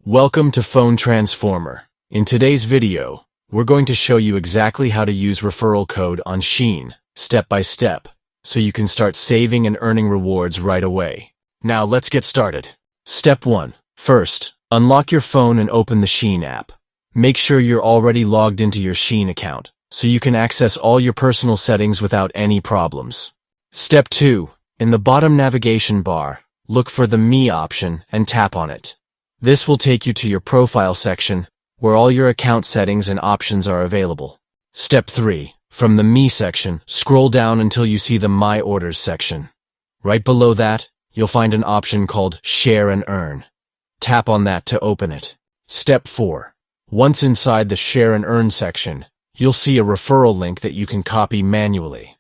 Welcome to Phone Transformer. In today's video, we're going to show you exactly how to use referral code on SHEIN, step by step, so you can start saving and earning rewards right away. Now let's get started. Step 1. First, unlock your phone and open the SHEIN app. Make sure you're already logged into your SHEIN account, so you can access all your personal settings without any problems. Step 2. In the bottom navigation bar, look for the Me option and tap on it. This will take you to your profile section, where all your account settings and options are available. Step 3. From the Me section, scroll down until you see the My Orders section. Right below that, you'll find an option called Share and Earn. Tap on that to open it. Step 4. Once inside the Share and Earn section, you'll see a referral link that you can copy manually.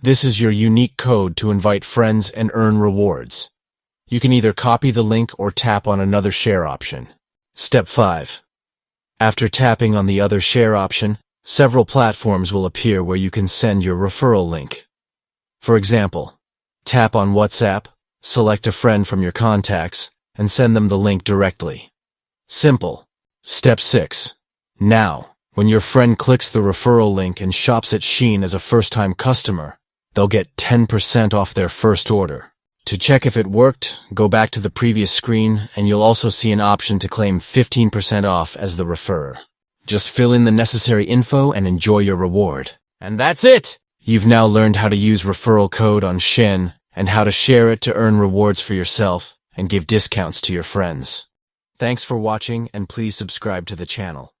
This is your unique code to invite friends and earn rewards. You can either copy the link or tap on another share option. Step 5. After tapping on the other share option, several platforms will appear where you can send your referral link. For example, tap on WhatsApp, select a friend from your contacts, and send them the link directly. Simple. Step 6. Now, when your friend clicks the referral link and shops at SHEIN as a first-time customer, they'll get 10% off their first order. To check if it worked, go back to the previous screen and you'll also see an option to claim 15% off as the referrer. Just fill in the necessary info and enjoy your reward. And that's it! You've now learned how to use referral code on SHEIN and how to share it to earn rewards for yourself and give discounts to your friends. Thanks for watching and please subscribe to the channel.